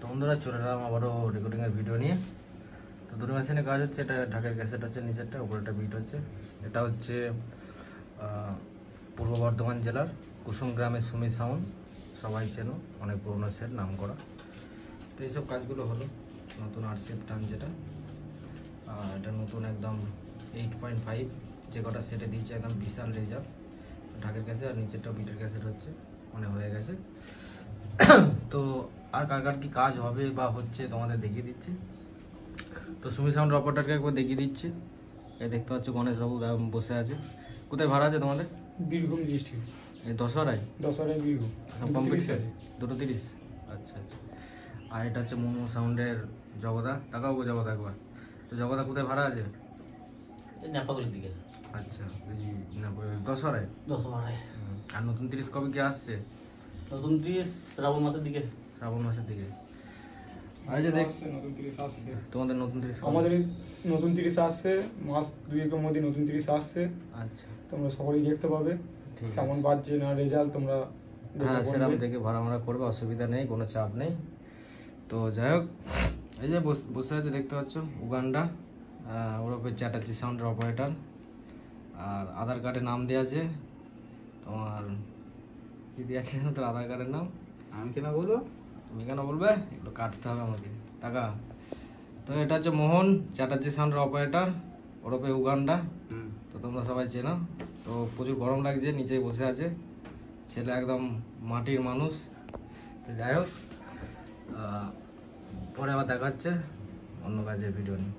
বন্ধুরা চলে এলাম আবারও রেকর্ডিংয়ের ভিডিও নিয়ে। তো দুটো মেশিনে কাজ হচ্ছে, এটা ঢাকার ক্যাসেট হচ্ছে, নিচেরটা উপরেটা বিট হচ্ছে। এটা হচ্ছে পূর্ব বর্ধমান জেলার কুসুম গ্রামের সুমি সাউন্ড, সবাই চেনো, অনেক পুরোনো সেট, নাম করা। তো এইসব কাজগুলো হলো নতুন আরসিএফ টান যেটা, এটা নতুন একদম 8.5, যে কটা সেটে দিয়েছে একদম বিশাল রেজাল্ট। ঢাকের ক্যাসেট আর নিচেরটাও বিটের ক্যাসেট হচ্ছে, মানে হয়ে গেছে। তো আর কার কার কি কাজ হবে বা হচ্ছে তোমাদের দেখিয়ে দিচ্ছি। তো সুমি সাউন্ড অপারেটরকে একবার দেখিয়ে দিচ্ছি। এই দেখতে পাচ্ছ গণেশবাবু বসে আছে। কোথায় ভাড়া আছে তোমাদের? বীরভূম ডিস্ট্রিক্ট, এই দশহরায় বীরভূম। কম্পিটিশন 2:30। আচ্ছা আচ্ছা। আর এটা হচ্ছে মোমো সাউন্ডের জগদা। তাকাও গো জগদা একবার। তো জগদা কোথায় ভাড়া আছে? নেপালের দিকে। আচ্ছা, দশহরায়। আর নতুন 30 কবে কি আসছে? নতুন 30 শ্রাবণ মাসের দিকে। শ্রাবণ মাসের দিকে। আর যে দেখ নতুন 30 আসছে তোমাদের নতুন 30 আমাদের নতুন 30 আসছে, মাস দুয়েকের মধ্যে নতুন 30 আসছে। আচ্ছা, তোমরা সকলেই দেখতে পাবে ঠিক আছে। কেমন বাজছে না রেজাল্ট, তোমরা হ্যাঁ সেরকম দেখে ভাড়া করবে, অসুবিধা নেই, কোনো চাপ নেই। তো যাই হোক, এই যে বসে আছে দেখতে পাচ্ছ উগান্ডা, ওরফে চ্যাটার্জি সাউন্ডের অপারেটর। আর আধার কার্ডে নাম দেওয়া আছে তোমার, কি দেওয়া আছে তোর আধার কার্ডের নাম? আমি কেন বলবো? তুমি কেন বলবে? একটু কাটতে হবে আমাকে টাকা। তো এটা হচ্ছে মোহন, চ্যাটার্জি সাউন্ডের অপারেটর, ওরফে উগান্ডা। তো তোমরা সবাই চেনো। তো প্রচুর গরম লাগছে, নিচেই বসে আছে, ছেলে একদম মাটির মানুষ। তো যাই হোক, পরে আবার দেখা হচ্ছে অন্য কাজের ভিডিও নিয়ে।